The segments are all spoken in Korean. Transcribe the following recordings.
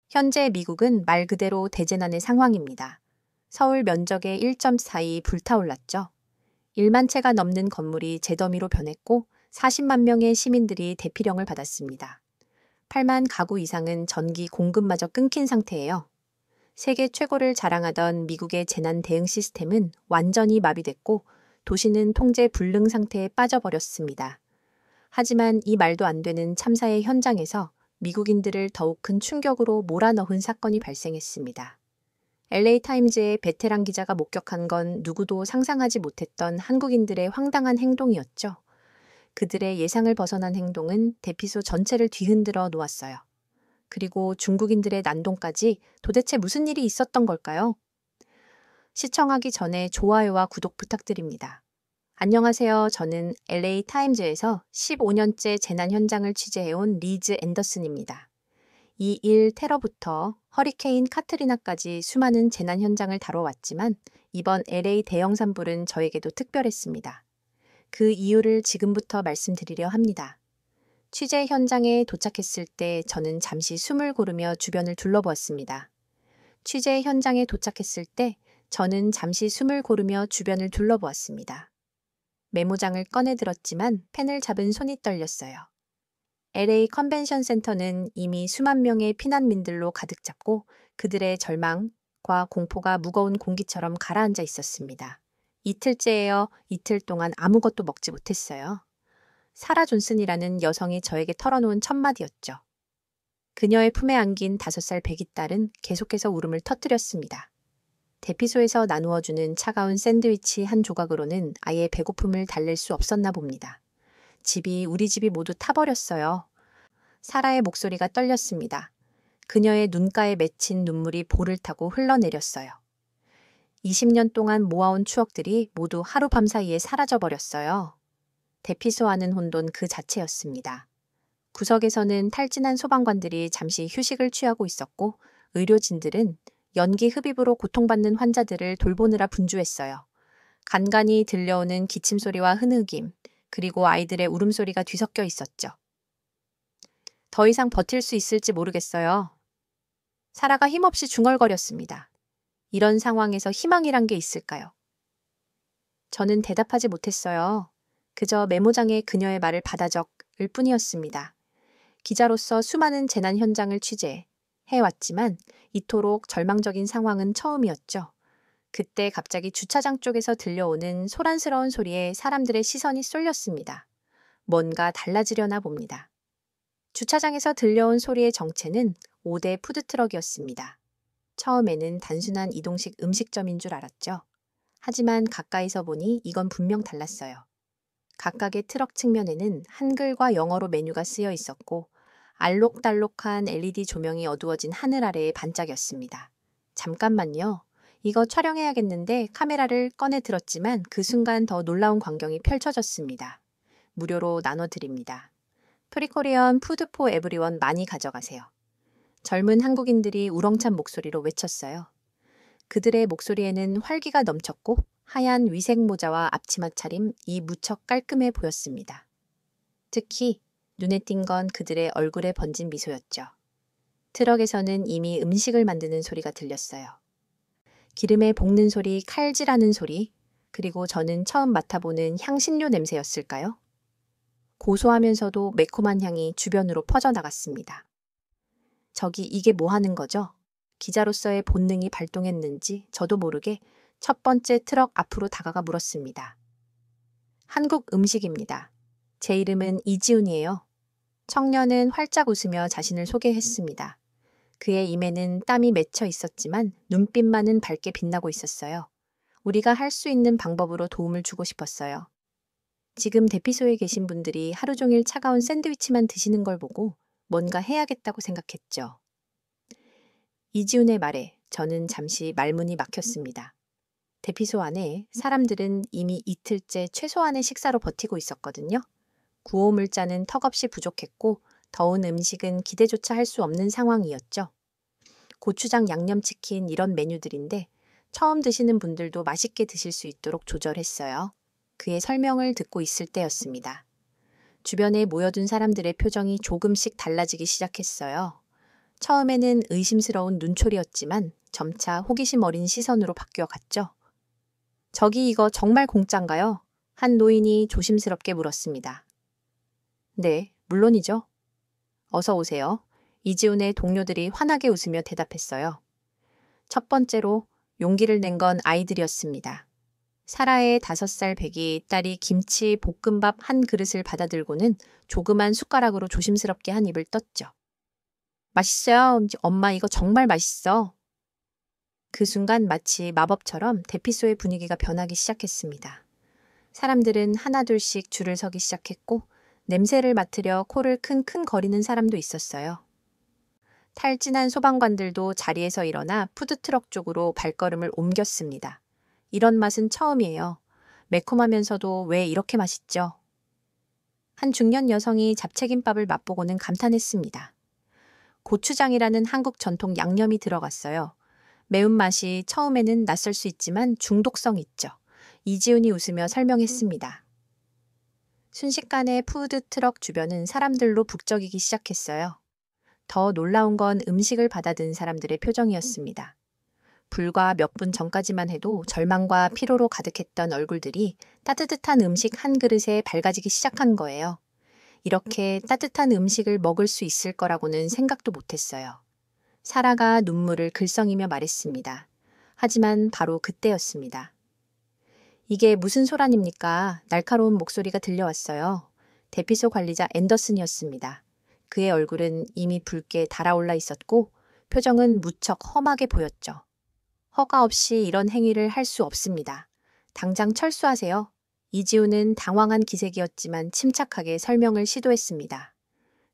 현재 미국은 말 그대로 대재난의 상황입니다. 서울 면적의 1.4이 불타올랐죠. 1만 채가 넘는 건물이 재더미로 변했고 40만 명의 시민들이 대피령을 받았습니다. 8만 가구 이상은 전기 공급마저 끊긴 상태예요. 세계 최고를 자랑하던 미국의 재난 대응 시스템은 완전히 마비됐고 도시는 통제 불능 상태에 빠져버렸습니다. 하지만 이 말도 안 되는 참사의 현장에서 미국인들을 더욱 큰 충격으로 몰아넣은 사건이 발생했습니다. LA타임즈의 베테랑 기자가 목격한 건 누구도 상상하지 못했던 한국인들의 황당한 행동이었죠. 그들의 예상을 벗어난 행동은 대피소 전체를 뒤흔들어 놓았어요. 그리고 중국인들의 난동까지 도대체 무슨 일이 있었던 걸까요? 시청하기 전에 좋아요와 구독 부탁드립니다. 안녕하세요. 저는 LA타임즈에서 15년째 재난 현장을 취재해온 리즈 앤더슨입니다. 2일 테러부터 허리케인 카트리나까지 수많은 재난 현장을 다뤄왔지만 이번 LA 대형 산불은 저에게도 특별했습니다. 그 이유를 지금부터 말씀드리려 합니다. 취재 현장에 도착했을 때 저는 잠시 숨을 고르며 주변을 둘러보았습니다. 취재 현장에 도착했을 때 저는 잠시 숨을 고르며 주변을 둘러보았습니다. 메모장을 꺼내 들었지만 펜을 잡은 손이 떨렸어요. LA 컨벤션 센터는 이미 수만 명의 피난민들로 가득 찼고 그들의 절망과 공포가 무거운 공기처럼 가라앉아 있었습니다. 이틀째예요. 이틀 동안 아무것도 먹지 못했어요. 사라 존슨이라는 여성이 저에게 털어놓은 첫 마디였죠. 그녀의 품에 안긴 5살 배기 딸은 계속해서 울음을 터뜨렸습니다. 대피소에서 나누어주는 차가운 샌드위치 한 조각으로는 아예 배고픔을 달랠 수 없었나 봅니다. 우리 집이 모두 타버렸어요. 사라의 목소리가 떨렸습니다. 그녀의 눈가에 맺힌 눈물이 볼을 타고 흘러내렸어요. 20년 동안 모아온 추억들이 모두 하룻밤 사이에 사라져버렸어요. 대피소 안은 혼돈 그 자체였습니다. 구석에서는 탈진한 소방관들이 잠시 휴식을 취하고 있었고 의료진들은 연기 흡입으로 고통받는 환자들을 돌보느라 분주했어요. 간간히 들려오는 기침소리와 흐느낌, 그리고 아이들의 울음소리가 뒤섞여 있었죠. 더 이상 버틸 수 있을지 모르겠어요. 사라가 힘없이 중얼거렸습니다. 이런 상황에서 희망이란 게 있을까요? 저는 대답하지 못했어요. 그저 메모장에 그녀의 말을 받아 적을 뿐이었습니다. 기자로서 수많은 재난 현장을 취재해왔지만 이토록 절망적인 상황은 처음이었죠. 그때 갑자기 주차장 쪽에서 들려오는 소란스러운 소리에 사람들의 시선이 쏠렸습니다. 뭔가 달라지려나 봅니다. 주차장에서 들려온 소리의 정체는 5대 푸드트럭이었습니다. 처음에는 단순한 이동식 음식점인 줄 알았죠. 하지만 가까이서 보니 이건 분명 달랐어요. 각각의 트럭 측면에는 한글과 영어로 메뉴가 쓰여 있었고 알록달록한 LED 조명이 어두워진 하늘 아래의 반짝였습니다. 잠깐만요. 이거 촬영해야겠는데 카메라를 꺼내 들었지만 그 순간 더 놀라운 광경이 펼쳐졌습니다. 무료로 나눠드립니다. 프리코리안 푸드 포 에브리원 많이 가져가세요. 젊은 한국인들이 우렁찬 목소리로 외쳤어요. 그들의 목소리에는 활기가 넘쳤고 하얀 위생 모자와 앞치마 차림이 무척 깔끔해 보였습니다. 특히 눈에 띈 건 그들의 얼굴에 번진 미소였죠. 트럭에서는 이미 음식을 만드는 소리가 들렸어요. 기름에 볶는 소리, 칼질하는 소리, 그리고 저는 처음 맡아보는 향신료 냄새였을까요? 고소하면서도 매콤한 향이 주변으로 퍼져나갔습니다. 저기 이게 뭐 하는 거죠? 기자로서의 본능이 발동했는지 저도 모르게 첫 번째 트럭 앞으로 다가가 물었습니다. 한국 음식입니다. 제 이름은 이지훈이에요. 청년은 활짝 웃으며 자신을 소개했습니다. 그의 입에는 땀이 맺혀 있었지만 눈빛만은 밝게 빛나고 있었어요. 우리가 할 수 있는 방법으로 도움을 주고 싶었어요. 지금 대피소에 계신 분들이 하루 종일 차가운 샌드위치만 드시는 걸 보고 뭔가 해야겠다고 생각했죠. 이지훈의 말에 저는 잠시 말문이 막혔습니다. 대피소 안에 사람들은 이미 이틀째 최소한의 식사로 버티고 있었거든요. 구호물자는 턱없이 부족했고 더운 음식은 기대조차 할 수 없는 상황이었죠. 고추장 양념치킨 이런 메뉴들인데 처음 드시는 분들도 맛있게 드실 수 있도록 조절했어요. 그의 설명을 듣고 있을 때였습니다. 주변에 모여든 사람들의 표정이 조금씩 달라지기 시작했어요. 처음에는 의심스러운 눈초리였지만 점차 호기심 어린 시선으로 바뀌어 갔죠. 저기 이거 정말 공짜인가요? 한 노인이 조심스럽게 물었습니다. 네, 물론이죠. 어서 오세요. 이지훈의 동료들이 환하게 웃으며 대답했어요. 첫 번째로 용기를 낸 건 아이들이었습니다. 사라의 5살 배기 딸이 김치 볶음밥 한 그릇을 받아들고는 조그만 숟가락으로 조심스럽게 한 입을 떴죠. 맛있어요. 엄마 이거 정말 맛있어. 그 순간 마치 마법처럼 대피소의 분위기가 변하기 시작했습니다. 사람들은 하나둘씩 줄을 서기 시작했고 냄새를 맡으려 코를 킁킁 거리는 사람도 있었어요. 탈진한 소방관들도 자리에서 일어나 푸드트럭 쪽으로 발걸음을 옮겼습니다. 이런 맛은 처음이에요. 매콤하면서도 왜 이렇게 맛있죠? 한 중년 여성이 잡채김밥을 맛보고는 감탄했습니다. 고추장이라는 한국 전통 양념이 들어갔어요. 매운맛이 처음에는 낯설 수 있지만 중독성이 있죠. 이지훈이 웃으며 설명했습니다. 순식간에 푸드트럭 주변은 사람들로 북적이기 시작했어요. 더 놀라운 건 음식을 받아든 사람들의 표정이었습니다. 불과 몇 분 전까지만 해도 절망과 피로로 가득했던 얼굴들이 따뜻한 음식 한 그릇에 밝아지기 시작한 거예요. 이렇게 따뜻한 음식을 먹을 수 있을 거라고는 생각도 못했어요. 사라가 눈물을 글썽이며 말했습니다. 하지만 바로 그때였습니다. 이게 무슨 소란입니까? 날카로운 목소리가 들려왔어요. 대피소 관리자 앤더슨이었습니다. 그의 얼굴은 이미 붉게 달아올라 있었고 표정은 무척 험하게 보였죠. 허가 없이 이런 행위를 할 수 없습니다. 당장 철수하세요. 이지훈은 당황한 기색이었지만 침착하게 설명을 시도했습니다.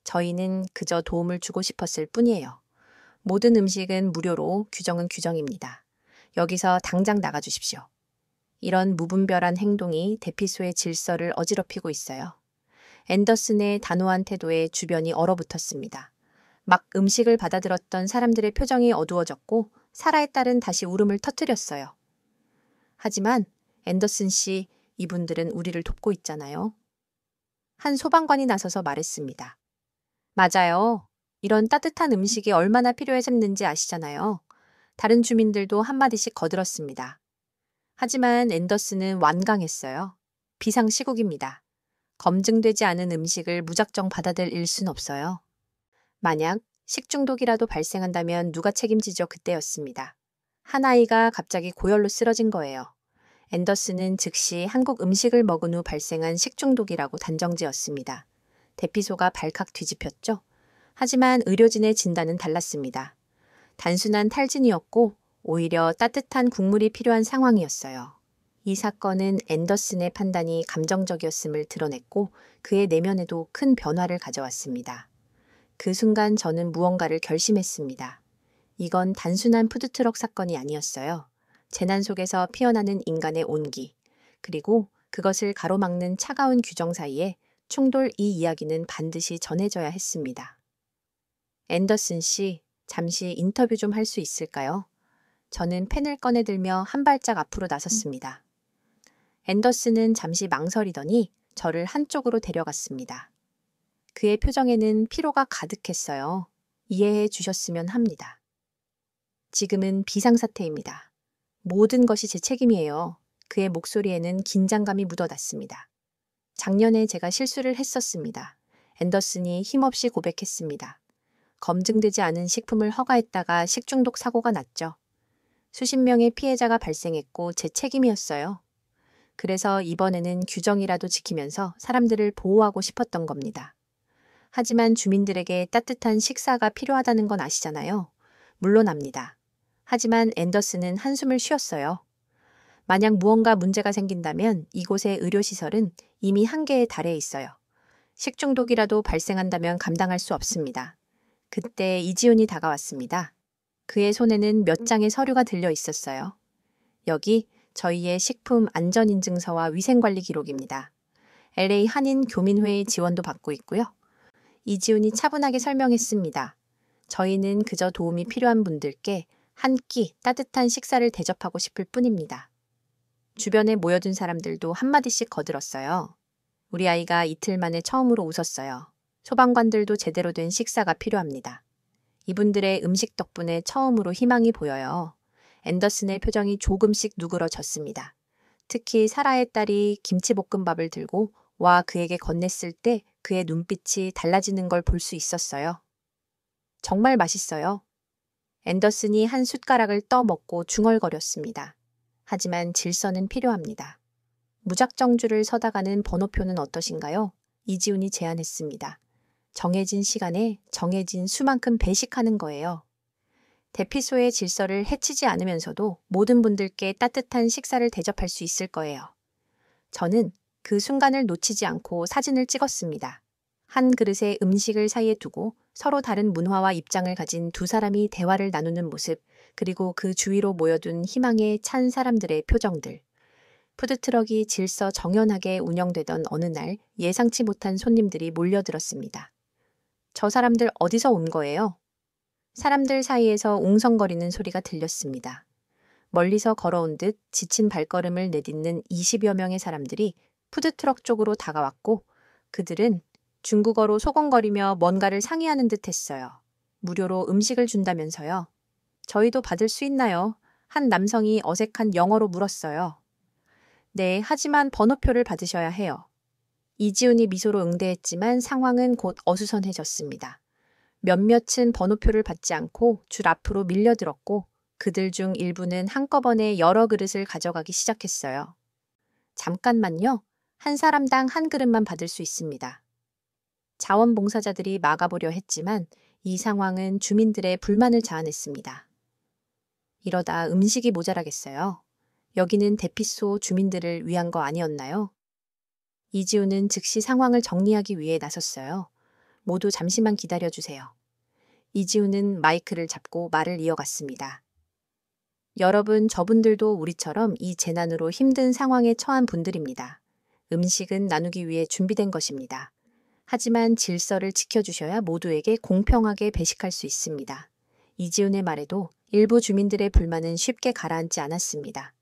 저희는 그저 도움을 주고 싶었을 뿐이에요. 모든 음식은 무료로 규정은 규정입니다. 여기서 당장 나가주십시오. 이런 무분별한 행동이 대피소의 질서를 어지럽히고 있어요. 앤더슨의 단호한 태도에 주변이 얼어붙었습니다. 막 음식을 받아들었던 사람들의 표정이 어두워졌고 사라의 딸은 다시 울음을 터뜨렸어요. 하지만 앤더슨 씨, 이분들은 우리를 돕고 있잖아요. 한 소방관이 나서서 말했습니다. 맞아요. 이런 따뜻한 음식이 얼마나 필요했는지 아시잖아요. 다른 주민들도 한마디씩 거들었습니다. 하지만 앤더슨은 완강했어요. 비상시국입니다. 검증되지 않은 음식을 무작정 받아들일 순 없어요. 만약 식중독이라도 발생한다면 누가 책임지죠? 그때였습니다. 한 아이가 갑자기 고열로 쓰러진 거예요. 앤더슨은 즉시 한국 음식을 먹은 후 발생한 식중독이라고 단정지었습니다. 대피소가 발칵 뒤집혔죠. 하지만 의료진의 진단은 달랐습니다. 단순한 탈진이었고 오히려 따뜻한 국물이 필요한 상황이었어요. 이 사건은 앤더슨의 판단이 감정적이었음을 드러냈고 그의 내면에도 큰 변화를 가져왔습니다. 그 순간 저는 무언가를 결심했습니다. 이건 단순한 푸드트럭 사건이 아니었어요. 재난 속에서 피어나는 인간의 온기, 그리고 그것을 가로막는 차가운 규정 사이에 충돌 이 이야기는 반드시 전해져야 했습니다. 앤더슨 씨, 잠시 인터뷰 좀 할 수 있을까요? 저는 펜을 꺼내들며 한 발짝 앞으로 나섰습니다. 앤더슨은 잠시 망설이더니 저를 한쪽으로 데려갔습니다. 그의 표정에는 피로가 가득했어요. 이해해 주셨으면 합니다. 지금은 비상사태입니다. 모든 것이 제 책임이에요. 그의 목소리에는 긴장감이 묻어났습니다. 작년에 제가 실수를 했었습니다. 앤더슨이 힘없이 고백했습니다. 검증되지 않은 식품을 허가했다가 식중독 사고가 났죠. 수십 명의 피해자가 발생했고 제 책임이었어요. 그래서 이번에는 규정이라도 지키면서 사람들을 보호하고 싶었던 겁니다. 하지만 주민들에게 따뜻한 식사가 필요하다는 건 아시잖아요. 물론 압니다. 하지만 앤더슨은 한숨을 쉬었어요. 만약 무언가 문제가 생긴다면 이곳의 의료시설은 이미 한계에 달해 있어요. 식중독이라도 발생한다면 감당할 수 없습니다. 그때 이지훈이 다가왔습니다. 그의 손에는 몇 장의 서류가 들려 있었어요. 여기 저희의 식품 안전인증서와 위생관리 기록입니다. LA 한인 교민회의 지원도 받고 있고요. 이지훈이 차분하게 설명했습니다. 저희는 그저 도움이 필요한 분들께 한 끼 따뜻한 식사를 대접하고 싶을 뿐입니다. 주변에 모여든 사람들도 한마디씩 거들었어요. 우리 아이가 이틀 만에 처음으로 웃었어요. 소방관들도 제대로 된 식사가 필요합니다. 이분들의 음식 덕분에 처음으로 희망이 보여요. 앤더슨의 표정이 조금씩 누그러졌습니다. 특히 사라의 딸이 김치볶음밥을 들고 와 그에게 건넸을 때 그의 눈빛이 달라지는 걸 볼 수 있었어요. 정말 맛있어요. 앤더슨이 한 숟가락을 떠먹고 중얼거렸습니다. 하지만 질서는 필요합니다. 무작정줄을 서다가는 번호표는 어떠신가요? 이지훈이 제안했습니다. 정해진 시간에 정해진 수만큼 배식하는 거예요. 대피소의 질서를 해치지 않으면서도 모든 분들께 따뜻한 식사를 대접할 수 있을 거예요. 저는 그 순간을 놓치지 않고 사진을 찍었습니다. 한 그릇의 음식을 사이에 두고 서로 다른 문화와 입장을 가진 두 사람이 대화를 나누는 모습, 그리고 그 주위로 모여둔 희망에 찬 사람들의 표정들. 푸드트럭이 질서 정연하게 운영되던 어느 날 예상치 못한 손님들이 몰려들었습니다. 저 사람들 어디서 온 거예요? 사람들 사이에서 웅성거리는 소리가 들렸습니다. 멀리서 걸어온 듯 지친 발걸음을 내딛는 20여 명의 사람들이 푸드트럭 쪽으로 다가왔고 그들은 중국어로 소곤거리며 뭔가를 상의하는 듯 했어요. 무료로 음식을 준다면서요. 저희도 받을 수 있나요? 한 남성이 어색한 영어로 물었어요. 네, 하지만 번호표를 받으셔야 해요. 이지훈이 미소로 응대했지만 상황은 곧 어수선해졌습니다. 몇몇은 번호표를 받지 않고 줄 앞으로 밀려들었고 그들 중 일부는 한꺼번에 여러 그릇을 가져가기 시작했어요. 잠깐만요. 한 사람당 한 그릇만 받을 수 있습니다. 자원봉사자들이 막아보려 했지만 이 상황은 주민들의 불만을 자아냈습니다. 이러다 음식이 모자라겠어요. 여기는 대피소 주민들을 위한 거 아니었나요? 이지훈은 즉시 상황을 정리하기 위해 나섰어요. 모두 잠시만 기다려주세요. 이지훈은 마이크를 잡고 말을 이어갔습니다. 여러분, 저분들도 우리처럼 이 재난으로 힘든 상황에 처한 분들입니다. 음식은 나누기 위해 준비된 것입니다. 하지만 질서를 지켜주셔야 모두에게 공평하게 배식할 수 있습니다. 이지훈의 말에도 일부 주민들의 불만은 쉽게 가라앉지 않았습니다.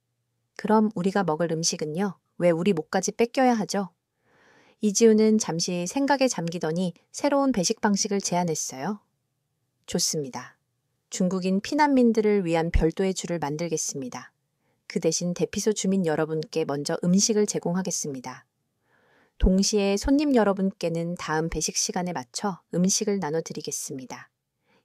그럼 우리가 먹을 음식은요? 왜 우리 목까지 뺏겨야 하죠? 이지훈은 잠시 생각에 잠기더니 새로운 배식 방식을 제안했어요. 좋습니다. 중국인 피난민들을 위한 별도의 줄을 만들겠습니다. 그 대신 대피소 주민 여러분께 먼저 음식을 제공하겠습니다. 동시에 손님 여러분께는 다음 배식 시간에 맞춰 음식을 나눠드리겠습니다.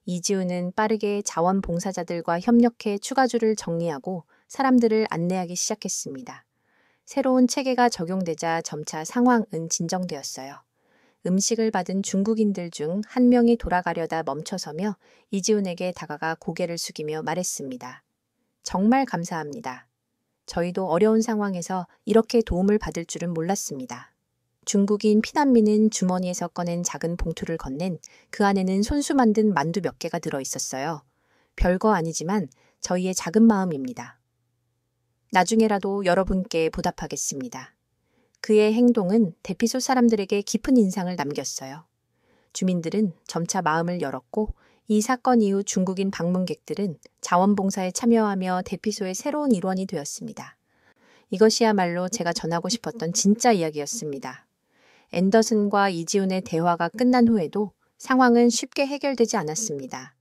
이지훈은 빠르게 자원봉사자들과 협력해 추가줄을 정리하고 사람들을 안내하기 시작했습니다. 새로운 체계가 적용되자 점차 상황은 진정되었어요. 음식을 받은 중국인들 중 한 명이 돌아가려다 멈춰서며 이지훈에게 다가가 고개를 숙이며 말했습니다. 정말 감사합니다. 저희도 어려운 상황에서 이렇게 도움을 받을 줄은 몰랐습니다. 중국인 피난민은 주머니에서 꺼낸 작은 봉투를 건넨 그 안에는 손수 만든 만두 몇 개가 들어 있었어요. 별거 아니지만 저희의 작은 마음입니다. 나중에라도 여러분께 보답하겠습니다. 그의 행동은 대피소 사람들에게 깊은 인상을 남겼어요. 주민들은 점차 마음을 열었고 이 사건 이후 중국인 방문객들은 자원봉사에 참여하며 대피소의 새로운 일원이 되었습니다. 이것이야말로 제가 전하고 싶었던 진짜 이야기였습니다. 앤더슨과 이지훈의 대화가 끝난 후에도 상황은 쉽게 해결되지 않았습니다.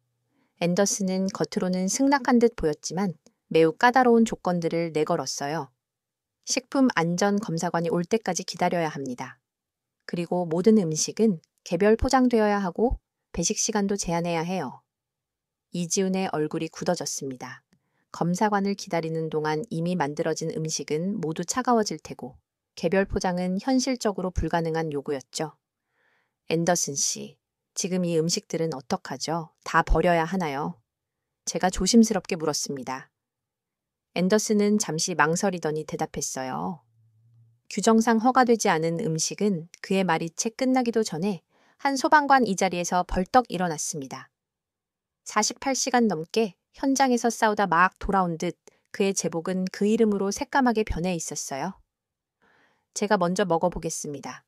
앤더슨은 겉으로는 승낙한 듯 보였지만 매우 까다로운 조건들을 내걸었어요. 식품안전검사관이 올 때까지 기다려야 합니다. 그리고 모든 음식은 개별 포장되어야 하고 배식 시간도 제한해야 해요. 이지훈의 얼굴이 굳어졌습니다. 검사관을 기다리는 동안 이미 만들어진 음식은 모두 차가워질 테고 개별 포장은 현실적으로 불가능한 요구였죠. 앤더슨 씨, 지금 이 음식들은 어떡하죠? 다 버려야 하나요? 제가 조심스럽게 물었습니다. 앤더슨은 잠시 망설이더니 대답했어요. 규정상 허가되지 않은 음식은 그의 말이 채 끝나기도 전에 한 소방관 이 자리에서 벌떡 일어났습니다. 48시간 넘게 현장에서 싸우다 막 돌아온 듯 그의 제복은 그 이름으로 새까맣게 변해 있었어요. 제가 먼저 먹어보겠습니다.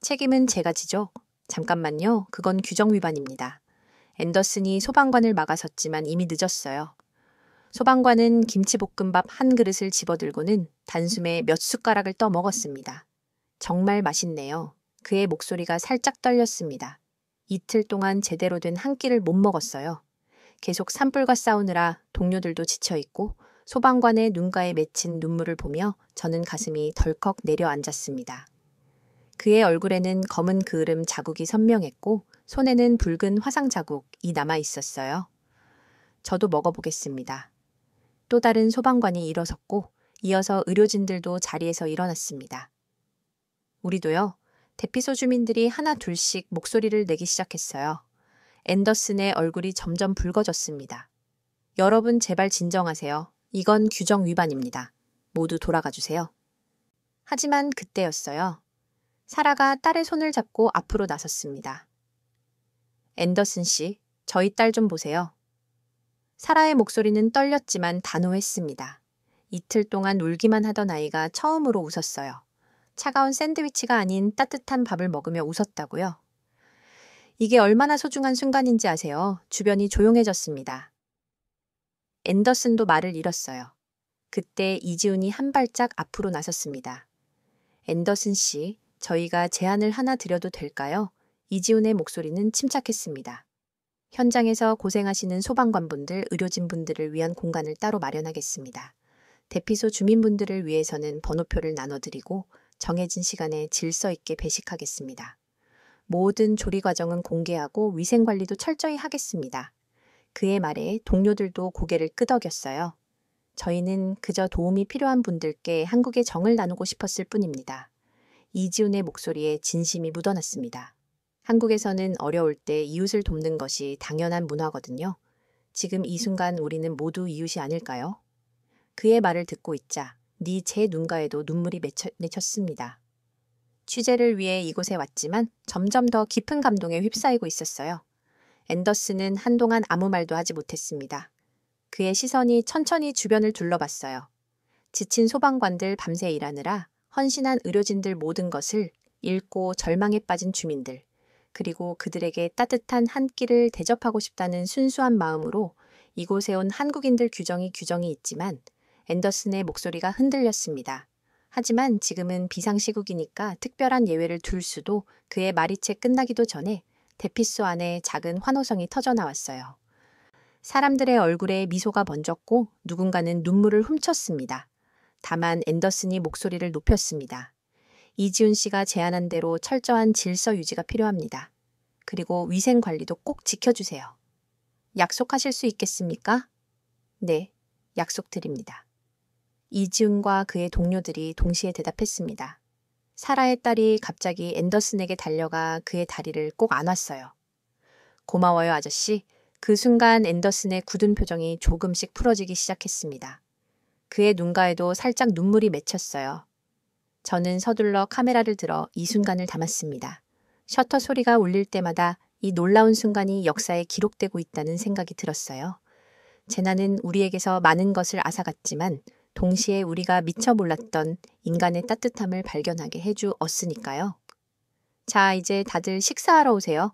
책임은 제가 지죠. 잠깐만요. 그건 규정 위반입니다. 앤더슨이 소방관을 막아섰지만 이미 늦었어요. 소방관은 김치볶음밥 한 그릇을 집어들고는 단숨에 몇 숟가락을 떠먹었습니다. 정말 맛있네요. 그의 목소리가 살짝 떨렸습니다. 이틀 동안 제대로 된 한 끼를 못 먹었어요. 계속 산불과 싸우느라 동료들도 지쳐있고 소방관의 눈가에 맺힌 눈물을 보며 저는 가슴이 덜컥 내려앉았습니다. 그의 얼굴에는 검은 그을음 자국이 선명했고 손에는 붉은 화상 자국이 남아 있었어요. 저도 먹어보겠습니다. 또 다른 소방관이 일어섰고 이어서 의료진들도 자리에서 일어났습니다. 우리도요. 대피소 주민들이 하나 둘씩 목소리를 내기 시작했어요. 앤더슨의 얼굴이 점점 붉어졌습니다. 여러분 제발 진정하세요. 이건 규정 위반입니다. 모두 돌아가 주세요. 하지만 그때였어요. 사라가 딸의 손을 잡고 앞으로 나섰습니다. 앤더슨 씨, 저희 딸 좀 보세요. 사라의 목소리는 떨렸지만 단호했습니다. 이틀 동안 울기만 하던 아이가 처음으로 웃었어요. 차가운 샌드위치가 아닌 따뜻한 밥을 먹으며 웃었다고요. 이게 얼마나 소중한 순간인지 아세요? 주변이 조용해졌습니다. 앤더슨도 말을 잃었어요. 그때 이지훈이 한 발짝 앞으로 나섰습니다. 앤더슨 씨, 저희가 제안을 하나 드려도 될까요? 이지훈의 목소리는 침착했습니다. 현장에서 고생하시는 소방관분들, 의료진분들을 위한 공간을 따로 마련하겠습니다. 대피소 주민분들을 위해서는 번호표를 나눠드리고 정해진 시간에 질서 있게 배식하겠습니다. 모든 조리 과정은 공개하고 위생관리도 철저히 하겠습니다. 그의 말에 동료들도 고개를 끄덕였어요. 저희는 그저 도움이 필요한 분들께 한국의 정을 나누고 싶었을 뿐입니다. 이지훈의 목소리에 진심이 묻어났습니다. 한국에서는 어려울 때 이웃을 돕는 것이 당연한 문화거든요. 지금 이 순간 우리는 모두 이웃이 아닐까요? 그의 말을 듣고 있자 제 눈가에도 눈물이 맺혔습니다. 취재를 위해 이곳에 왔지만 점점 더 깊은 감동에 휩싸이고 있었어요. 앤더슨은 한동안 아무 말도 하지 못했습니다. 그의 시선이 천천히 주변을 둘러봤어요. 지친 소방관들 밤새 일하느라 헌신한 의료진들 모든 것을 잃고 절망에 빠진 주민들, 그리고 그들에게 따뜻한 한 끼를 대접하고 싶다는 순수한 마음으로 이곳에 온 한국인들 규정이 있지만 앤더슨의 목소리가 흔들렸습니다. 하지만 지금은 비상시국이니까 특별한 예외를 둘 수도 그의 말이 채 끝나기도 전에 대피소 안에 작은 환호성이 터져나왔어요. 사람들의 얼굴에 미소가 번졌고 누군가는 눈물을 훔쳤습니다. 다만 앤더슨이 목소리를 높였습니다. 이지훈 씨가 제안한 대로 철저한 질서 유지가 필요합니다. 그리고 위생 관리도 꼭 지켜주세요. 약속하실 수 있겠습니까? 네, 약속드립니다. 이지훈과 그의 동료들이 동시에 대답했습니다. 사라의 딸이 갑자기 앤더슨에게 달려가 그의 다리를 꼭 안았어요. 고마워요, 아저씨. 그 순간 앤더슨의 굳은 표정이 조금씩 풀어지기 시작했습니다. 그의 눈가에도 살짝 눈물이 맺혔어요. 저는 서둘러 카메라를 들어 이 순간을 담았습니다. 셔터 소리가 울릴 때마다 이 놀라운 순간이 역사에 기록되고 있다는 생각이 들었어요. 재난은 우리에게서 많은 것을 앗아갔지만 동시에 우리가 미처 몰랐던 인간의 따뜻함을 발견하게 해주었으니까요. 자, 이제 다들 식사하러 오세요.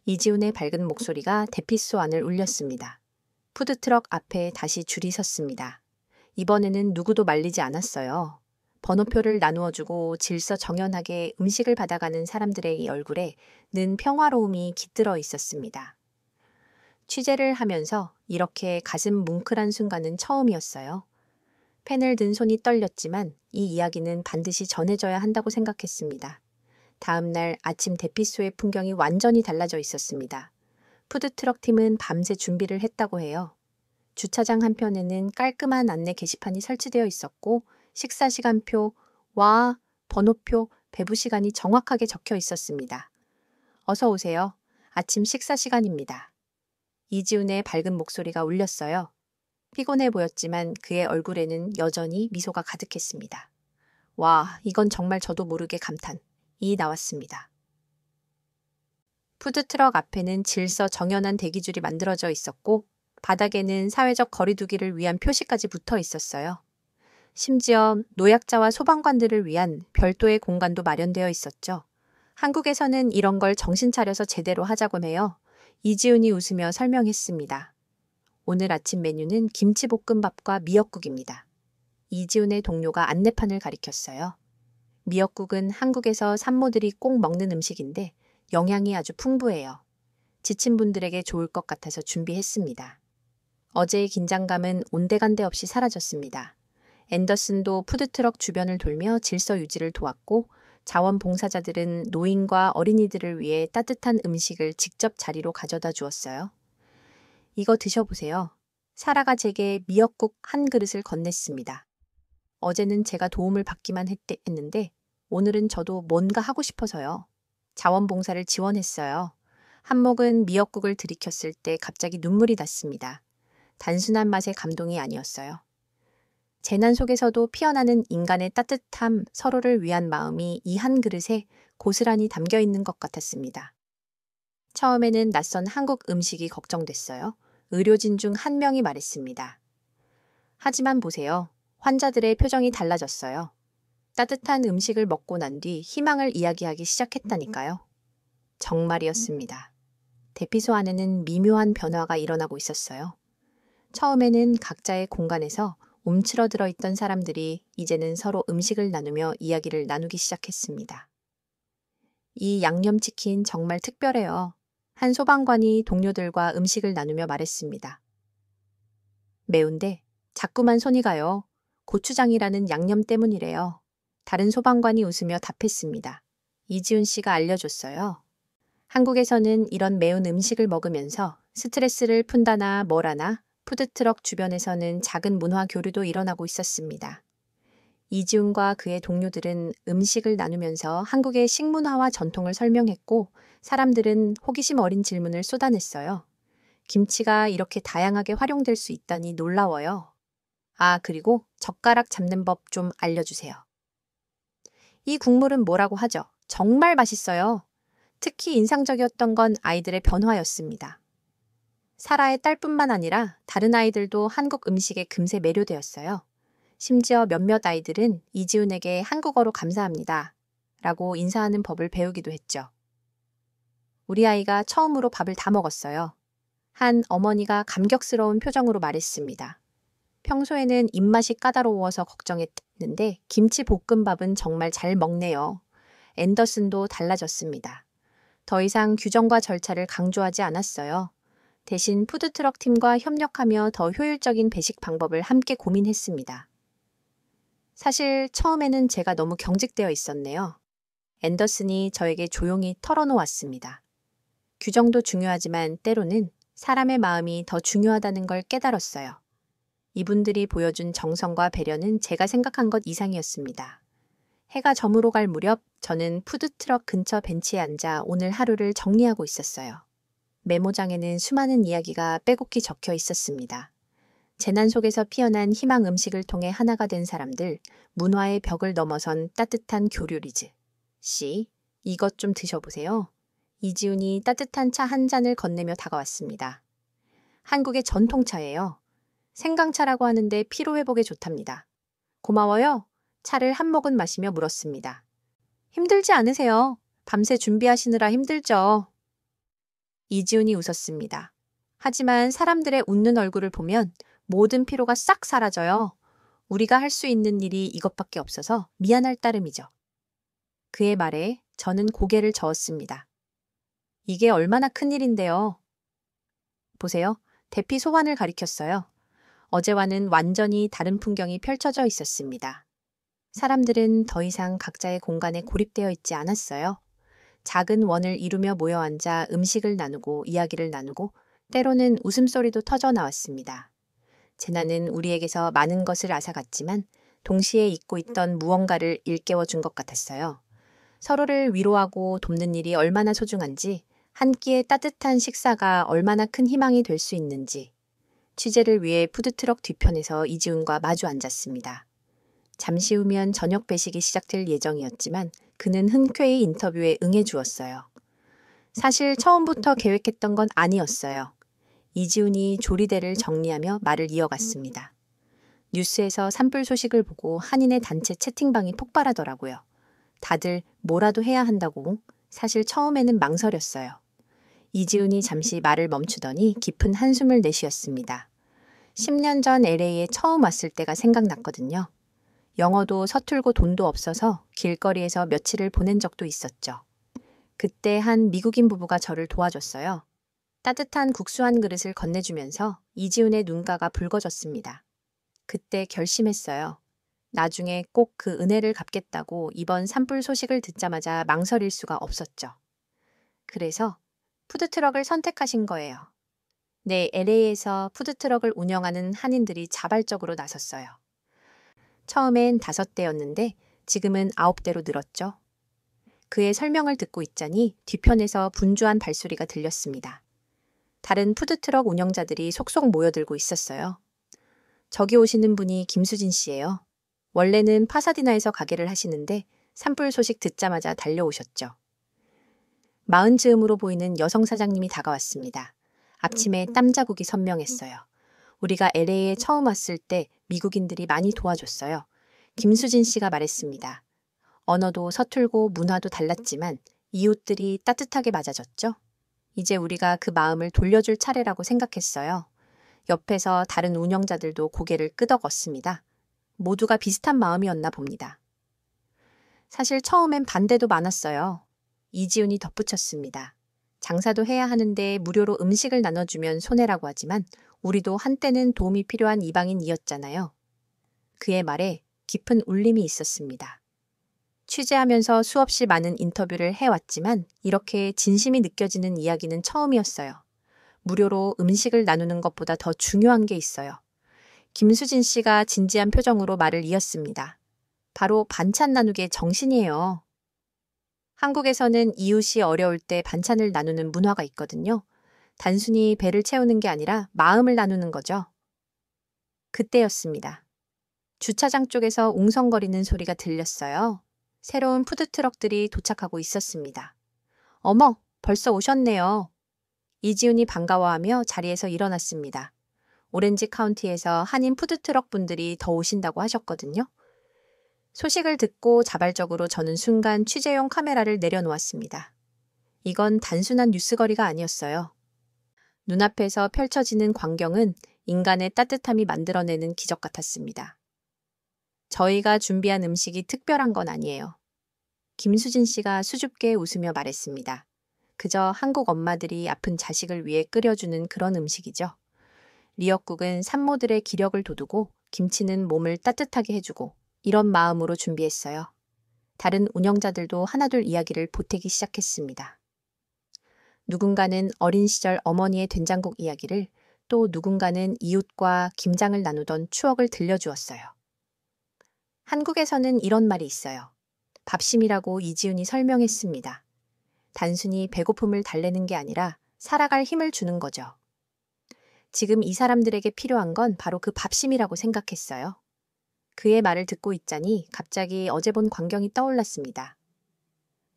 이지훈의 밝은 목소리가 대피소 안을 울렸습니다. 푸드트럭 앞에 다시 줄이 섰습니다. 이번에는 누구도 말리지 않았어요. 번호표를 나누어주고 질서 정연하게 음식을 받아가는 사람들의 이 얼굴에 는 평화로움이 깃들어 있었습니다. 취재를 하면서 이렇게 가슴 뭉클한 순간은 처음이었어요. 펜을 든 손이 떨렸지만 이 이야기는 반드시 전해져야 한다고 생각했습니다. 다음 날 아침 대피소의 풍경이 완전히 달라져 있었습니다. 푸드트럭 팀은 밤새 준비를 했다고 해요. 주차장 한편에는 깔끔한 안내 게시판이 설치되어 있었고 식사 시간표와 번호표, 배부 시간이 정확하게 적혀 있었습니다. 어서 오세요. 아침 식사 시간입니다. 이지훈의 밝은 목소리가 울렸어요. 피곤해 보였지만 그의 얼굴에는 여전히 미소가 가득했습니다. 와, 이건 정말 저도 모르게 감탄이 나왔습니다. 푸드트럭 앞에는 질서 정연한 대기줄이 만들어져 있었고 바닥에는 사회적 거리두기를 위한 표시까지 붙어 있었어요. 심지어 노약자와 소방관들을 위한 별도의 공간도 마련되어 있었죠. 한국에서는 이런 걸 정신 차려서 제대로 하자고 해요. 이지훈이 웃으며 설명했습니다. 오늘 아침 메뉴는 김치볶음밥과 미역국입니다. 이지훈의 동료가 안내판을 가리켰어요. 미역국은 한국에서 산모들이 꼭 먹는 음식인데 영양이 아주 풍부해요. 지친 분들에게 좋을 것 같아서 준비했습니다. 어제의 긴장감은 온데간데 없이 사라졌습니다. 앤더슨도 푸드트럭 주변을 돌며 질서 유지를 도왔고 자원봉사자들은 노인과 어린이들을 위해 따뜻한 음식을 직접 자리로 가져다 주었어요. 이거 드셔보세요. 사라가 제게 미역국 한 그릇을 건넸습니다. 어제는 제가 도움을 받기만 했는데 오늘은 저도 뭔가 하고 싶어서요. 자원봉사를 지원했어요. 한몫은 미역국을 들이켰을 때 갑자기 눈물이 났습니다. 단순한 맛의 감동이 아니었어요. 재난 속에서도 피어나는 인간의 따뜻함, 서로를 위한 마음이 이 한 그릇에 고스란히 담겨 있는 것 같았습니다. 처음에는 낯선 한국 음식이 걱정됐어요. 의료진 중 한 명이 말했습니다. 하지만 보세요. 환자들의 표정이 달라졌어요. 따뜻한 음식을 먹고 난 뒤 희망을 이야기하기 시작했다니까요. 정말이었습니다. 대피소 안에는 미묘한 변화가 일어나고 있었어요. 처음에는 각자의 공간에서 움츠러들어 있던 사람들이 이제는 서로 음식을 나누며 이야기를 나누기 시작했습니다. 이 양념치킨 정말 특별해요. 한 소방관이 동료들과 음식을 나누며 말했습니다. 매운데 자꾸만 손이 가요. 고추장이라는 양념 때문이래요. 다른 소방관이 웃으며 답했습니다. 이지훈 씨가 알려줬어요. 한국에서는 이런 매운 음식을 먹으면서 스트레스를 푼다나 뭐라나 푸드트럭 주변에서는 작은 문화 교류도 일어나고 있었습니다. 이지훈과 그의 동료들은 음식을 나누면서 한국의 식문화와 전통을 설명했고 사람들은 호기심 어린 질문을 쏟아냈어요. 김치가 이렇게 다양하게 활용될 수 있다니 놀라워요. 아, 그리고 젓가락 잡는 법 좀 알려주세요. 이 국물은 뭐라고 하죠? 정말 맛있어요. 특히 인상적이었던 건 아이들의 변화였습니다. 사라의 딸뿐만 아니라 다른 아이들도 한국 음식에 금세 매료되었어요. 심지어 몇몇 아이들은 이지훈에게 한국어로 감사합니다. 라고 인사하는 법을 배우기도 했죠. 우리 아이가 처음으로 밥을 다 먹었어요. 한 어머니가 감격스러운 표정으로 말했습니다. 평소에는 입맛이 까다로워서 걱정했는데 김치 볶음밥은 정말 잘 먹네요. 앤더슨도 달라졌습니다. 더 이상 규정과 절차를 강조하지 않았어요. 대신 푸드트럭 팀과 협력하며 더 효율적인 배식 방법을 함께 고민했습니다. 사실 처음에는 제가 너무 경직되어 있었네요. 앤더슨이 저에게 조용히 털어놓았습니다. 규정도 중요하지만 때로는 사람의 마음이 더 중요하다는 걸 깨달았어요. 이분들이 보여준 정성과 배려는 제가 생각한 것 이상이었습니다. 해가 저물어 갈 무렵 저는 푸드트럭 근처 벤치에 앉아 오늘 하루를 정리하고 있었어요. 메모장에는 수많은 이야기가 빼곡히 적혀 있었습니다. 재난 속에서 피어난 희망 음식을 통해 하나가 된 사람들, 문화의 벽을 넘어선 따뜻한 교류리즈. 씨, 이것 좀 드셔보세요. 이지훈이 따뜻한 차 한 잔을 건네며 다가왔습니다. 한국의 전통차예요. 생강차라고 하는데 피로회복에 좋답니다. 고마워요. 차를 한 모금 마시며 물었습니다. 힘들지 않으세요? 밤새 준비하시느라 힘들죠. 이지훈이 웃었습니다. 하지만 사람들의 웃는 얼굴을 보면 모든 피로가 싹 사라져요. 우리가 할 수 있는 일이 이것밖에 없어서 미안할 따름이죠. 그의 말에 저는 고개를 저었습니다. 이게 얼마나 큰일인데요. 보세요. 대피 소환을 가리켰어요. 어제와는 완전히 다른 풍경이 펼쳐져 있었습니다. 사람들은 더 이상 각자의 공간에 고립되어 있지 않았어요. 작은 원을 이루며 모여 앉아 음식을 나누고 이야기를 나누고 때로는 웃음소리도 터져 나왔습니다. 재난은 우리에게서 많은 것을 앗아갔지만 동시에 잊고 있던 무언가를 일깨워 준 것 같았어요. 서로를 위로하고 돕는 일이 얼마나 소중한지, 한 끼의 따뜻한 식사가 얼마나 큰 희망이 될 수 있는지. 취재를 위해 푸드트럭 뒤편에서 이지훈과 마주 앉았습니다. 잠시 후면 저녁 배식이 시작될 예정이었지만 그는 흔쾌히 인터뷰에 응해주었어요. 사실 처음부터 계획했던 건 아니었어요. 이지훈이 조리대를 정리하며 말을 이어갔습니다. 뉴스에서 산불 소식을 보고 한인의 단체 채팅방이 폭발하더라고요. 다들 뭐라도 해야 한다고. 사실 처음에는 망설였어요. 이지훈이 잠시 말을 멈추더니 깊은 한숨을 내쉬었습니다. 10년 전 LA에 처음 왔을 때가 생각났거든요. 영어도 서툴고 돈도 없어서 길거리에서 며칠을 보낸 적도 있었죠. 그때 한 미국인 부부가 저를 도와줬어요. 따뜻한 국수 한 그릇을 건네주면서 이지훈의 눈가가 붉어졌습니다. 그때 결심했어요. 나중에 꼭 그 은혜를 갚겠다고 이번 산불 소식을 듣자마자 망설일 수가 없었죠. 그래서 푸드트럭을 선택하신 거예요. 네, LA에서 푸드트럭을 운영하는 한인들이 자발적으로 나섰어요. 처음엔 5대였는데 지금은 9대로 늘었죠. 그의 설명을 듣고 있자니 뒤편에서 분주한 발소리가 들렸습니다. 다른 푸드트럭 운영자들이 속속 모여들고 있었어요. 저기 오시는 분이 김수진 씨예요. 원래는 파사디나에서 가게를 하시는데 산불 소식 듣자마자 달려오셨죠. 마흔 즈음으로 보이는 여성 사장님이 다가왔습니다. 앞치마에 땀 자국이 선명했어요. 우리가 LA에 처음 왔을 때 미국인들이 많이 도와줬어요. 김수진 씨가 말했습니다. 언어도 서툴고 문화도 달랐지만 이웃들이 따뜻하게 맞아줬죠. 이제 우리가 그 마음을 돌려줄 차례라고 생각했어요. 옆에서 다른 운영자들도 고개를 끄덕었습니다. 모두가 비슷한 마음이었나 봅니다. 사실 처음엔 반대도 많았어요. 이지훈이 덧붙였습니다. 장사도 해야 하는데 무료로 음식을 나눠주면 손해라고 하지만 우리도 한때는 도움이 필요한 이방인이었잖아요. 그의 말에 깊은 울림이 있었습니다. 취재하면서 수없이 많은 인터뷰를 해왔지만 이렇게 진심이 느껴지는 이야기는 처음이었어요. 무료로 음식을 나누는 것보다 더 중요한 게 있어요. 김수진 씨가 진지한 표정으로 말을 이었습니다. 바로 반찬 나누기의 정신이에요. 한국에서는 이웃이 어려울 때 반찬을 나누는 문화가 있거든요. 단순히 배를 채우는 게 아니라 마음을 나누는 거죠. 그때였습니다. 주차장 쪽에서 웅성거리는 소리가 들렸어요. 새로운 푸드트럭들이 도착하고 있었습니다. 어머, 벌써 오셨네요. 이지훈이 반가워하며 자리에서 일어났습니다. 오렌지 카운티에서 한인 푸드트럭 분들이 더 오신다고 하셨거든요. 소식을 듣고 자발적으로 저는 순간 취재용 카메라를 내려놓았습니다. 이건 단순한 뉴스거리가 아니었어요. 눈앞에서 펼쳐지는 광경은 인간의 따뜻함이 만들어내는 기적 같았습니다. 저희가 준비한 음식이 특별한 건 아니에요. 김수진 씨가 수줍게 웃으며 말했습니다. 그저 한국 엄마들이 아픈 자식을 위해 끓여주는 그런 음식이죠. 미역국은 산모들의 기력을 돋우고 김치는 몸을 따뜻하게 해주고 이런 마음으로 준비했어요. 다른 운영자들도 하나둘 이야기를 보태기 시작했습니다. 누군가는 어린 시절 어머니의 된장국 이야기를, 또 누군가는 이웃과 김장을 나누던 추억을 들려주었어요. 한국에서는 이런 말이 있어요. 밥심이라고 이지훈이 설명했습니다. 단순히 배고픔을 달래는 게 아니라 살아갈 힘을 주는 거죠. 지금 이 사람들에게 필요한 건 바로 그 밥심이라고 생각했어요. 그의 말을 듣고 있자니 갑자기 어제 본 광경이 떠올랐습니다.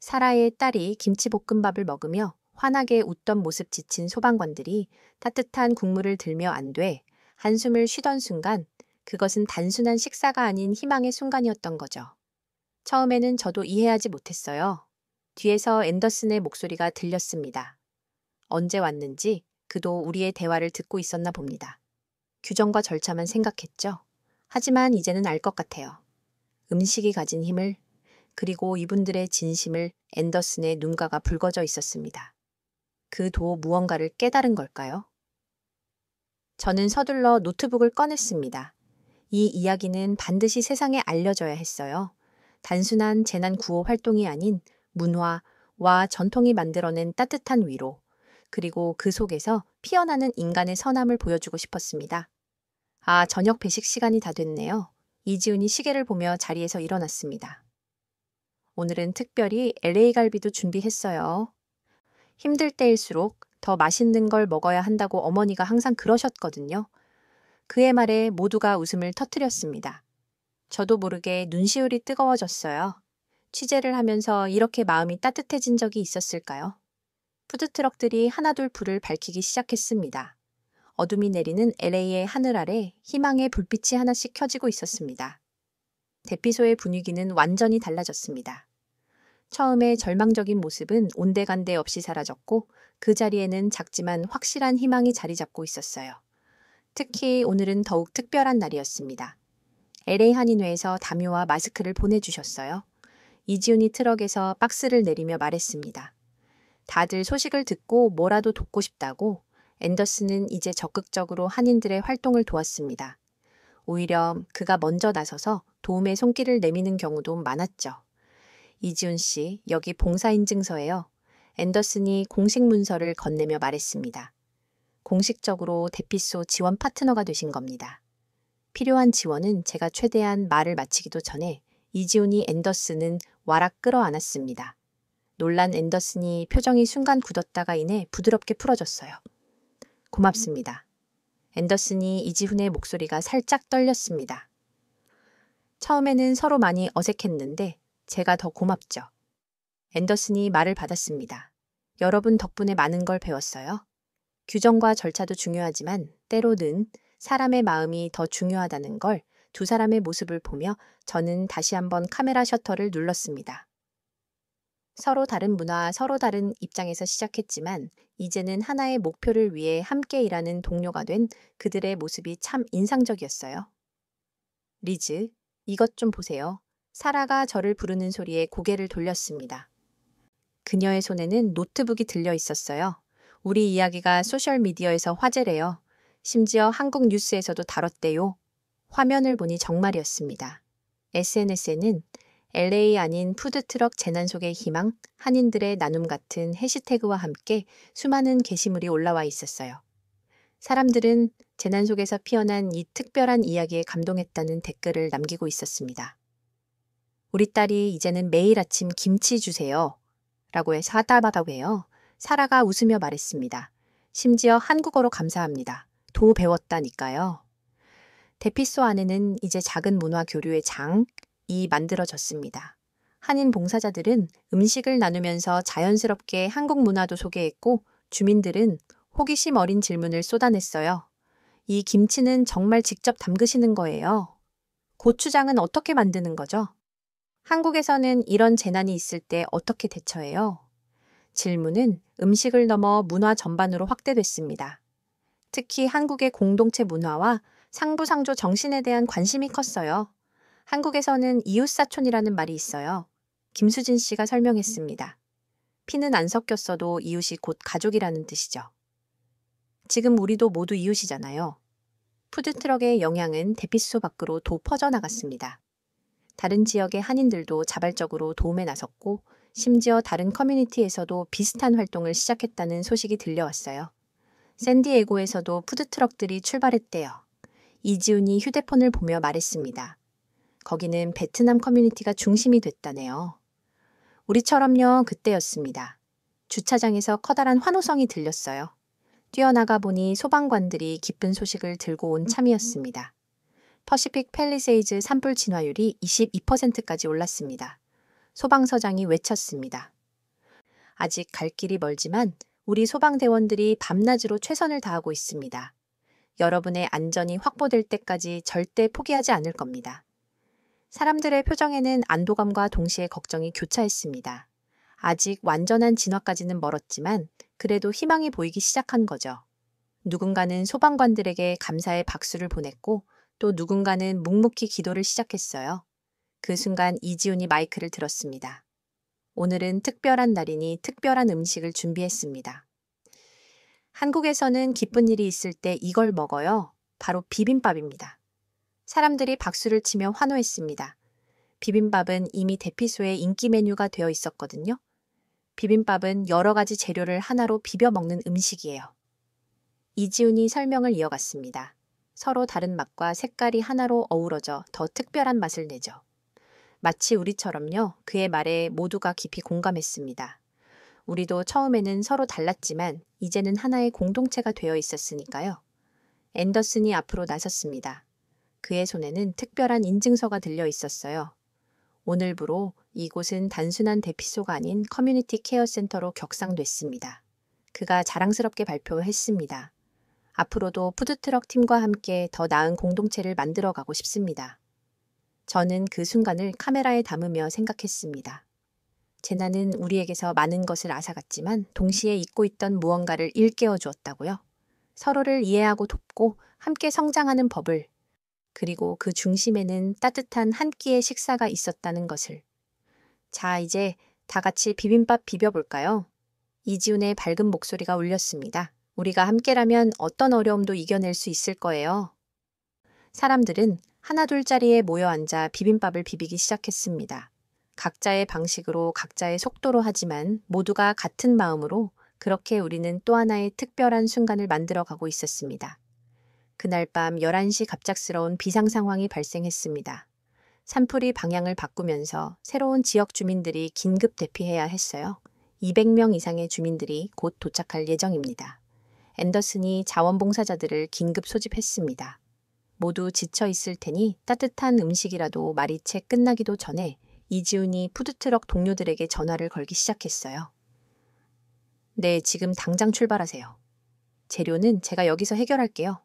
사라의 딸이 김치볶음밥을 먹으며 환하게 웃던 모습 지친 소방관들이 따뜻한 국물을 들며 안돼 한숨을 쉬던 순간, 그것은 단순한 식사가 아닌 희망의 순간이었던 거죠. 처음에는 저도 이해하지 못했어요. 뒤에서 앤더슨의 목소리가 들렸습니다. 언제 왔는지 그도 우리의 대화를 듣고 있었나 봅니다. 규정과 절차만 생각했죠. 하지만 이제는 알 것 같아요. 음식이 가진 힘을, 그리고 이분들의 진심을. 앤더슨의 눈가가 붉어져 있었습니다. 그도 무언가를 깨달은 걸까요? 저는 서둘러 노트북을 꺼냈습니다. 이 이야기는 반드시 세상에 알려져야 했어요. 단순한 재난 구호 활동이 아닌 문화와 전통이 만들어낸 따뜻한 위로, 그리고 그 속에서 피어나는 인간의 선함을 보여주고 싶었습니다. 아, 저녁 배식 시간이 다 됐네요. 이지훈이 시계를 보며 자리에서 일어났습니다. 오늘은 특별히 LA 갈비도 준비했어요. 힘들 때일수록 더 맛있는 걸 먹어야 한다고 어머니가 항상 그러셨거든요. 그의 말에 모두가 웃음을 터뜨렸습니다. 저도 모르게 눈시울이 뜨거워졌어요. 취재를 하면서 이렇게 마음이 따뜻해진 적이 있었을까요? 푸드트럭들이 하나둘 불을 밝히기 시작했습니다. 어둠이 내리는 LA의 하늘 아래 희망의 불빛이 하나씩 켜지고 있었습니다. 대피소의 분위기는 완전히 달라졌습니다. 처음에 절망적인 모습은 온데간데 없이 사라졌고 그 자리에는 작지만 확실한 희망이 자리 잡고 있었어요. 특히 오늘은 더욱 특별한 날이었습니다. LA 한인회에서 담요와 마스크를 보내주셨어요. 이지훈이 트럭에서 박스를 내리며 말했습니다. 다들 소식을 듣고 뭐라도 돕고 싶다고 앤더슨은 이제 적극적으로 한인들의 활동을 도왔습니다. 오히려 그가 먼저 나서서 도움의 손길을 내미는 경우도 많았죠. 이지훈 씨, 여기 봉사인증서예요. 앤더슨이 공식 문서를 건네며 말했습니다. 공식적으로 대피소 지원 파트너가 되신 겁니다. 필요한 지원은 제가 최대한 말을 마치기도 전에 이지훈이 앤더슨은 와락 끌어안았습니다. 놀란 앤더슨이 표정이 순간 굳었다가 이내 부드럽게 풀어졌어요. 고맙습니다. 앤더슨이 이지훈의 목소리가 살짝 떨렸습니다. 처음에는 서로 많이 어색했는데 제가 더 고맙죠. 앤더슨이 말을 받았습니다. 여러분 덕분에 많은 걸 배웠어요. 규정과 절차도 중요하지만 때로는 사람의 마음이 더 중요하다는 걸 두 사람의 모습을 보며 저는 다시 한번 카메라 셔터를 눌렀습니다. 서로 다른 문화, 서로 다른 입장에서 시작했지만 이제는 하나의 목표를 위해 함께 일하는 동료가 된 그들의 모습이 참 인상적이었어요. 리즈, 이것 좀 보세요. 사라가 저를 부르는 소리에 고개를 돌렸습니다. 그녀의 손에는 노트북이 들려 있었어요. 우리 이야기가 소셜미디어에서 화제래요. 심지어 한국 뉴스에서도 다뤘대요. 화면을 보니 정말이었습니다. SNS에는 LA 아닌 푸드트럭 재난 속의 희망, 한인들의 나눔 같은 해시태그와 함께 수많은 게시물이 올라와 있었어요. 사람들은 재난 속에서 피어난 이 특별한 이야기에 감동했다는 댓글을 남기고 있었습니다. 우리 딸이 이제는 매일 아침 김치 주세요. 라고 해서 하다하다고 해요. 사라가 웃으며 말했습니다. 심지어 한국어로 감사합니다. 도 배웠다니까요. 대피소 안에는 이제 작은 문화 교류의 장이 만들어졌습니다. 한인 봉사자들은 음식을 나누면서 자연스럽게 한국 문화도 소개했고 주민들은 호기심 어린 질문을 쏟아냈어요. 이 김치는 정말 직접 담그시는 거예요? 고추장은 어떻게 만드는 거죠? 한국에서는 이런 재난이 있을 때 어떻게 대처해요? 질문은 음식을 넘어 문화 전반으로 확대됐습니다. 특히 한국의 공동체 문화와 상부상조 정신에 대한 관심이 컸어요. 한국에서는 이웃사촌이라는 말이 있어요. 김수진 씨가 설명했습니다. 피는 안 섞였어도 이웃이 곧 가족이라는 뜻이죠. 지금 우리도 모두 이웃이잖아요. 푸드트럭의 영향은 대피소 밖으로 도 퍼져나갔습니다. 다른 지역의 한인들도 자발적으로 도움에 나섰고 심지어 다른 커뮤니티에서도 비슷한 활동을 시작했다는 소식이 들려왔어요. 샌디에고에서도 푸드트럭들이 출발했대요. 이지훈이 휴대폰을 보며 말했습니다. 거기는 베트남 커뮤니티가 중심이 됐다네요. 우리처럼요, 그때였습니다. 주차장에서 커다란 환호성이 들렸어요. 뛰어나가 보니 소방관들이 기쁜 소식을 들고 온 참이었습니다. 퍼시픽 팰리세이즈 산불 진화율이 22%까지 올랐습니다. 소방서장이 외쳤습니다. 아직 갈 길이 멀지만 우리 소방대원들이 밤낮으로 최선을 다하고 있습니다. 여러분의 안전이 확보될 때까지 절대 포기하지 않을 겁니다. 사람들의 표정에는 안도감과 동시에 걱정이 교차했습니다. 아직 완전한 진화까지는 멀었지만 그래도 희망이 보이기 시작한 거죠. 누군가는 소방관들에게 감사의 박수를 보냈고 또 누군가는 묵묵히 기도를 시작했어요. 그 순간 이지훈이 마이크를 들었습니다. 오늘은 특별한 날이니 특별한 음식을 준비했습니다. 한국에서는 기쁜 일이 있을 때 이걸 먹어요. 바로 비빔밥입니다. 사람들이 박수를 치며 환호했습니다. 비빔밥은 이미 대피소의 인기 메뉴가 되어 있었거든요. 비빔밥은 여러 가지 재료를 하나로 비벼 먹는 음식이에요. 이지훈이 설명을 이어갔습니다. 서로 다른 맛과 색깔이 하나로 어우러져 더 특별한 맛을 내죠. 마치 우리처럼요. 그의 말에 모두가 깊이 공감했습니다. 우리도 처음에는 서로 달랐지만 이제는 하나의 공동체가 되어 있었으니까요. 앤더슨이 앞으로 나섰습니다. 그의 손에는 특별한 인증서가 들려 있었어요. 오늘부로 이곳은 단순한 대피소가 아닌 커뮤니티 케어 센터로 격상됐습니다. 그가 자랑스럽게 발표했습니다. 앞으로도 푸드트럭 팀과 함께 더 나은 공동체를 만들어가고 싶습니다. 저는 그 순간을 카메라에 담으며 생각했습니다. 재난은 우리에게서 많은 것을 앗아갔지만 동시에 잊고 있던 무언가를 일깨워 주었다고요. 서로를 이해하고 돕고 함께 성장하는 법을, 그리고 그 중심에는 따뜻한 한 끼의 식사가 있었다는 것을. 자, 이제 다 같이 비빔밥 비벼볼까요? 이지훈의 밝은 목소리가 울렸습니다. 우리가 함께라면 어떤 어려움도 이겨낼 수 있을 거예요. 사람들은 하나둘자리에 모여 앉아 비빔밥을 비비기 시작했습니다. 각자의 방식으로 각자의 속도로 하지만 모두가 같은 마음으로 그렇게 우리는 또 하나의 특별한 순간을 만들어가고 있었습니다. 그날 밤 11시 갑작스러운 비상 상황이 발생했습니다. 산불이 방향을 바꾸면서 새로운 지역 주민들이 긴급 대피해야 했어요. 200명 이상의 주민들이 곧 도착할 예정입니다. 앤더슨이 자원봉사자들을 긴급 소집했습니다. 모두 지쳐 있을 테니 따뜻한 음식이라도 말이 채 끝나기도 전에 이지훈이 푸드트럭 동료들에게 전화를 걸기 시작했어요. 네, 지금 당장 출발하세요. 재료는 제가 여기서 해결할게요.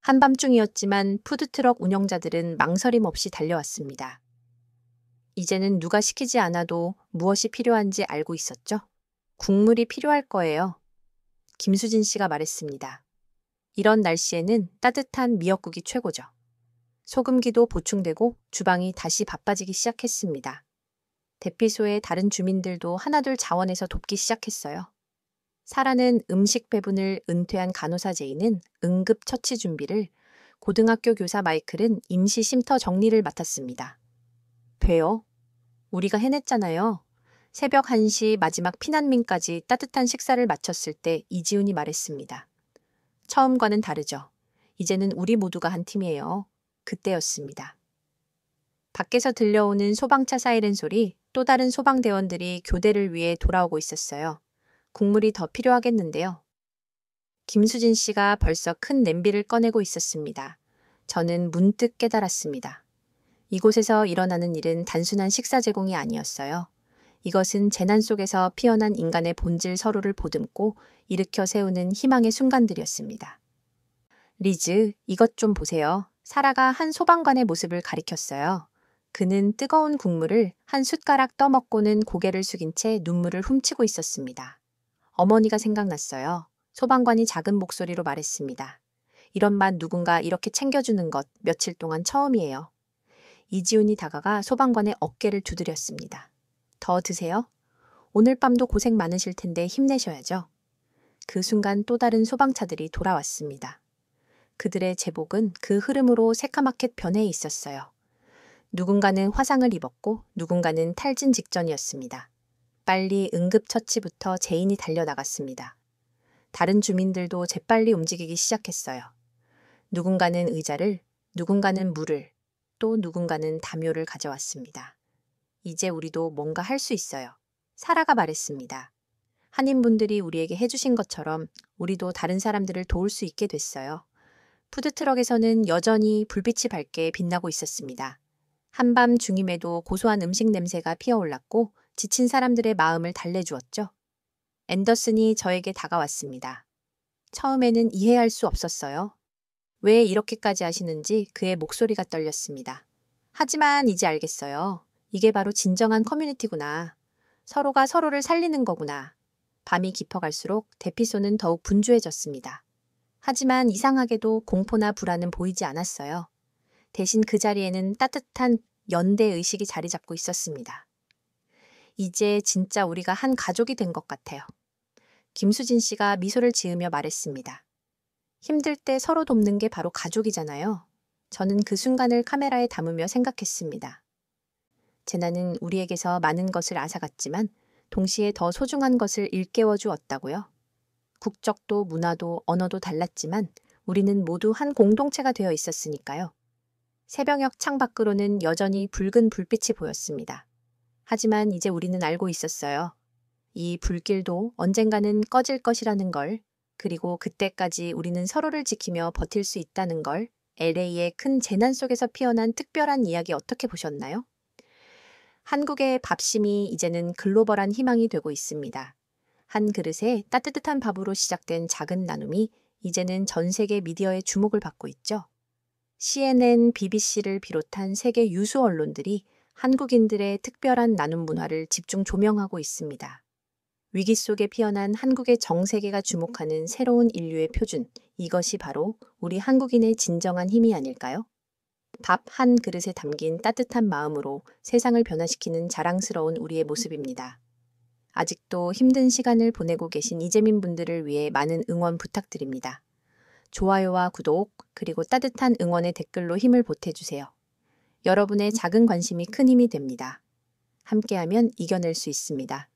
한밤중이었지만 푸드트럭 운영자들은 망설임 없이 달려왔습니다. 이제는 누가 시키지 않아도 무엇이 필요한지 알고 있었죠? 국물이 필요할 거예요. 김수진 씨가 말했습니다. 이런 날씨에는 따뜻한 미역국이 최고죠. 소금기도 보충되고 주방이 다시 바빠지기 시작했습니다. 대피소의 다른 주민들도 하나둘 자원해서 돕기 시작했어요. 사라는 음식 배분을 은퇴한 간호사 제이는 응급 처치 준비를, 고등학교 교사 마이클은 임시 쉼터 정리를 맡았습니다. 돼요? 우리가 해냈잖아요. 새벽 1시 마지막 피난민까지 따뜻한 식사를 마쳤을 때 이지훈이 말했습니다. 처음과는 다르죠. 이제는 우리 모두가 한 팀이에요. 그때였습니다. 밖에서 들려오는 소방차 사이렌 소리, 또 다른 소방대원들이 교대를 위해 돌아오고 있었어요. 국물이 더 필요하겠는데요. 김수진 씨가 벌써 큰 냄비를 꺼내고 있었습니다. 저는 문득 깨달았습니다. 이곳에서 일어나는 일은 단순한 식사 제공이 아니었어요. 이것은 재난 속에서 피어난 인간의 본질 서로를 보듬고 일으켜 세우는 희망의 순간들이었습니다. 리즈, 이것 좀 보세요. 사라가 한 소방관의 모습을 가리켰어요. 그는 뜨거운 국물을 한 숟가락 떠먹고는 고개를 숙인 채 눈물을 훔치고 있었습니다. 어머니가 생각났어요. 소방관이 작은 목소리로 말했습니다. 이런 맛 누군가 이렇게 챙겨주는 것 며칠 동안 처음이에요. 이지훈이 다가가 소방관의 어깨를 두드렸습니다. 더 드세요? 오늘 밤도 고생 많으실 텐데 힘내셔야죠. 그 순간 또 다른 소방차들이 돌아왔습니다. 그들의 제복은 그 흐름으로 새카맣게 변해 있었어요. 누군가는 화상을 입었고 누군가는 탈진 직전이었습니다. 빨리 응급처치부터 제인이 달려나갔습니다. 다른 주민들도 재빨리 움직이기 시작했어요. 누군가는 의자를, 누군가는 물을, 또 누군가는 담요를 가져왔습니다. 이제 우리도 뭔가 할 수 있어요. 사라가 말했습니다. 한인분들이 우리에게 해주신 것처럼 우리도 다른 사람들을 도울 수 있게 됐어요. 푸드트럭에서는 여전히 불빛이 밝게 빛나고 있었습니다. 한밤 중임에도 고소한 음식 냄새가 피어올랐고 지친 사람들의 마음을 달래주었죠. 앤더슨이 저에게 다가왔습니다. 처음에는 이해할 수 없었어요. 왜 이렇게까지 하시는지 그의 목소리가 떨렸습니다. 하지만 이제 알겠어요. 이게 바로 진정한 커뮤니티구나. 서로가 서로를 살리는 거구나. 밤이 깊어갈수록 대피소는 더욱 분주해졌습니다. 하지만 이상하게도 공포나 불안은 보이지 않았어요. 대신 그 자리에는 따뜻한 연대 의식이 자리 잡고 있었습니다. 이제 진짜 우리가 한 가족이 된 것 같아요. 김수진 씨가 미소를 지으며 말했습니다. 힘들 때 서로 돕는 게 바로 가족이잖아요. 저는 그 순간을 카메라에 담으며 생각했습니다. 재난은 우리에게서 많은 것을 앗아갔지만 동시에 더 소중한 것을 일깨워 주었다고요. 국적도 문화도 언어도 달랐지만 우리는 모두 한 공동체가 되어 있었으니까요. 새벽녘 창 밖으로는 여전히 붉은 불빛이 보였습니다. 하지만 이제 우리는 알고 있었어요. 이 불길도 언젠가는 꺼질 것이라는 걸, 그리고 그때까지 우리는 서로를 지키며 버틸 수 있다는 걸. LA의 큰 재난 속에서 피어난 특별한 이야기 어떻게 보셨나요? 한국의 밥심이 이제는 글로벌한 희망이 되고 있습니다. 한 그릇에 따뜻한 밥으로 시작된 작은 나눔이 이제는 전 세계 미디어의 주목을 받고 있죠. CNN, BBC를 비롯한 세계 유수 언론들이 한국인들의 특별한 나눔 문화를 집중 조명하고 있습니다. 위기 속에 피어난 한국의 전 세계가 주목하는 새로운 인류의 표준, 이것이 바로 우리 한국인의 진정한 힘이 아닐까요? 밥 한 그릇에 담긴 따뜻한 마음으로 세상을 변화시키는 자랑스러운 우리의 모습입니다. 아직도 힘든 시간을 보내고 계신 이재민 분들을 위해 많은 응원 부탁드립니다. 좋아요와 구독, 그리고 따뜻한 응원의 댓글로 힘을 보태주세요. 여러분의 작은 관심이 큰 힘이 됩니다. 함께하면 이겨낼 수 있습니다.